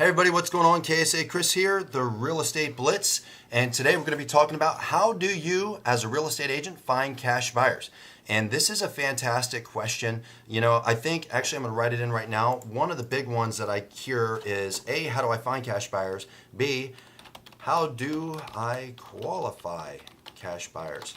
Hey everybody, what's going on? KSA Kris here, the Real Estate Blitz, and today we're going to be talking about how do you, as a real estate agent, find cash buyers? And this is a fantastic question. You know, I think, actually I'm going to write it in right now. One of the big ones that I hear is A, how do I find cash buyers? B, how do I qualify cash buyers?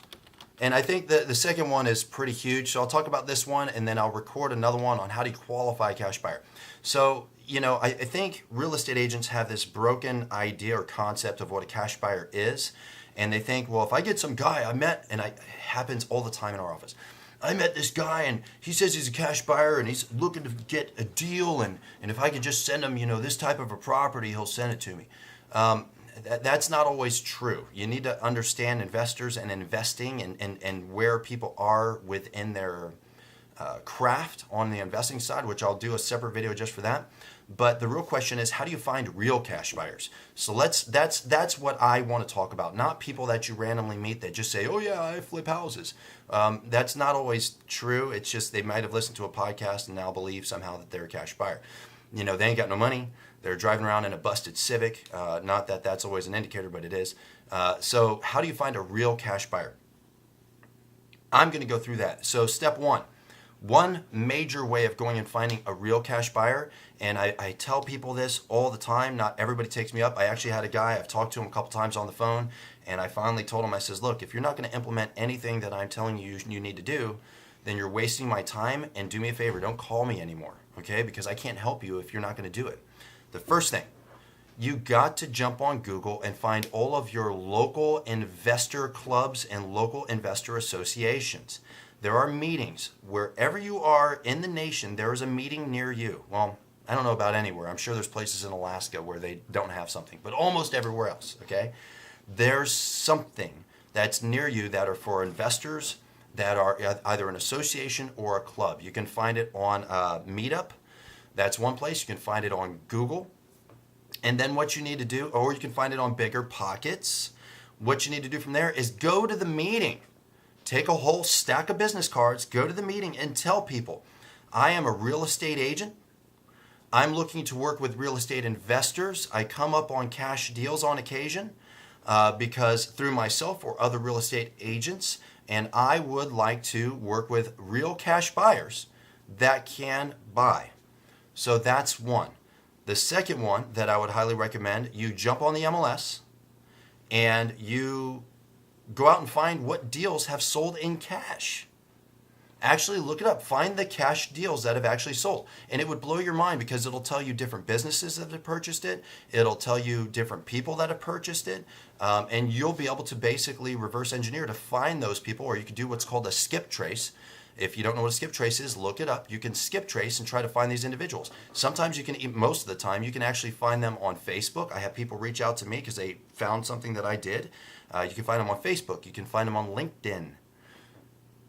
And I think that the second one is pretty huge. So I'll talk about this one and then I'll record another one on how to qualify a cash buyer. So, you know, I think real estate agents have this broken idea or concept of what a cash buyer is. And they think, well, if I get some guy I met, and it happens all the time in our office. I met this guy and he says he's a cash buyer and he's looking to get a deal. And if I could just send him, you know, this type of a property, he'll send it to me. That's not always true. You need to understand investors and investing and where people are within their craft on the investing side, which I'll do a separate video just for that. But the real question is, how do you find real cash buyers? So that's what I want to talk about, not people that you randomly meet that just say, oh yeah, I flip houses. That's not always true. It's just they might have listened to a podcast and now believe somehow that they're a cash buyer. You know, they ain't got no money. They're driving around in a busted Civic. Not that that's always an indicator, but it is. So how do you find a real cash buyer? I'm going to go through that. So step one major way of going and finding a real cash buyer, and I tell people this all the time, not everybody takes me up. I actually had a guy, I've talked to him a couple times on the phone, and I finally told him, I says, look, if you're not going to implement anything that I'm telling you you need to do, then you're wasting my time, and do me a favor, don't call me anymore, okay? Because I can't help you if you're not going to do it. The first thing, you got to jump on Google and find all of your local investor clubs and local investor associations. There are meetings. Wherever you are in the nation, there is a meeting near you. Well, I don't know about anywhere. I'm sure there's places in Alaska where they don't have something, but almost everywhere else, okay? There's something that's near you that are for investors that are either an association or a club. You can find it on Meetup. That's one place. You can find it on Google. And then what you need to do, or you can find it on Bigger Pockets. What you need to do from there is go to the meeting. Take a whole stack of business cards, go to the meeting and tell people, I am a real estate agent. I'm looking to work with real estate investors. I come up on cash deals on occasion because through myself or other real estate agents, and I would like to work with real cash buyers that can buy. So that's one. The second one that I would highly recommend, you jump on the MLS and you go out and find what deals have sold in cash. Actually look it up. Find the cash deals that have actually sold. And it would blow your mind because it'll tell you different businesses that have purchased it. It'll tell you different people that have purchased it. And you'll be able to basically reverse engineer to find those people, or you could do what's called a skip trace. If you don't know what a skip trace is, look it up. You can skip trace and try to find these individuals. Sometimes you can, most of the time, you can actually find them on Facebook. I have people reach out to me because they found something that I did. You can find them on Facebook. You can find them on LinkedIn.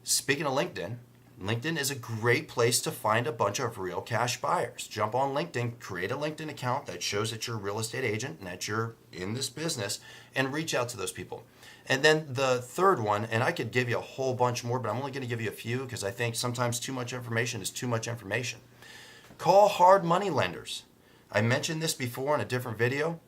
Speaking of LinkedIn, LinkedIn is a great place to find a bunch of real cash buyers. Jump on LinkedIn, create a LinkedIn account that shows that you're a real estate agent and that you're in this business, and reach out to those people. And then the third one, and I could give you a whole bunch more, but I'm only going to give you a few because I think sometimes too much information is too much information. Call hard money lenders. I mentioned this before in a different video.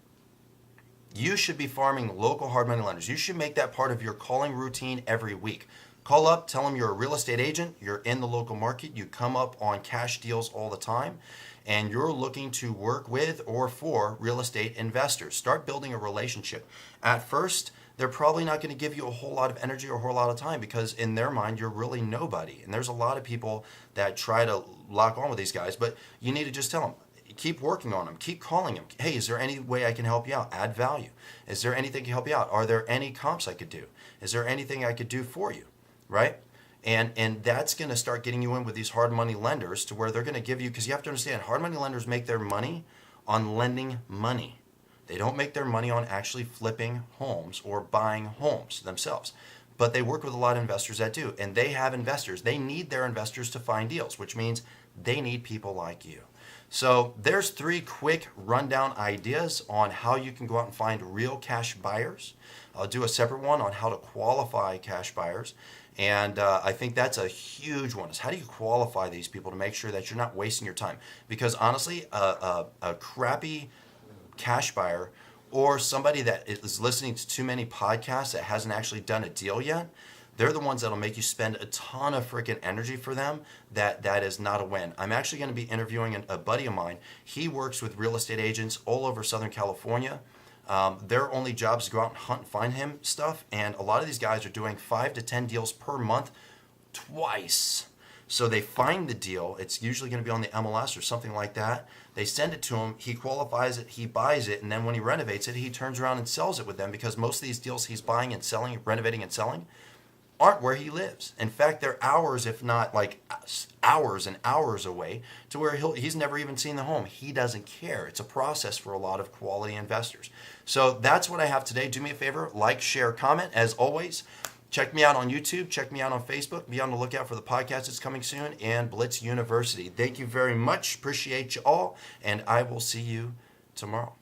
You should be farming local hard money lenders. You should make that part of your calling routine every week. Call up, tell them you're a real estate agent, you're in the local market, you come up on cash deals all the time, and you're looking to work with or for real estate investors. Start building a relationship. At first, they're probably not going to give you a whole lot of energy or a whole lot of time because in their mind, you're really nobody. And there's a lot of people that try to lock on with these guys, but you need to just tell them, keep working on them, keep calling them. Hey, is there any way I can help you out? Add value. Is there anything to help you out? Are there any comps I could do? Is there anything I could do for you? Right? And that's going to start getting you in with these hard money lenders to where they're going to give you, because you have to understand, hard money lenders make their money on lending money. They don't make their money on actually flipping homes or buying homes themselves. But they work with a lot of investors that do. And they have investors. They need their investors to find deals, which means they need people like you. So there's 3 quick rundown ideas on how you can go out and find real cash buyers. I'll do a separate one on how to qualify cash buyers. And I think that's a huge one, is how do you qualify these people to make sure that you're not wasting your time? Because honestly, a crappy cash buyer or somebody that is listening to too many podcasts that hasn't actually done a deal yet, they're the ones that'll make you spend a ton of freaking energy for them. That is not a win. I'm actually going to be interviewing a buddy of mine. He works with real estate agents all over Southern California. Their only job is to go out and hunt and find him stuff. And a lot of these guys are doing 5 to 10 deals per month twice. So they find the deal. It's usually going to be on the MLS or something like that. They send it to him. He qualifies it. He buys it. And then when he renovates it, he turns around and sells it with them, because most of these deals he's buying and selling, renovating and selling, aren't where he lives. In fact, they're hours, if not like hours and hours away, to where he's never even seen the home. He doesn't care. It's a process for a lot of quality investors. So that's what I have today. Do me a favor, like, share, comment. As always, check me out on YouTube. Check me out on Facebook. Be on the lookout for the podcast that's coming soon, and Blitz University. Thank you very much. Appreciate you all, and I will see you tomorrow.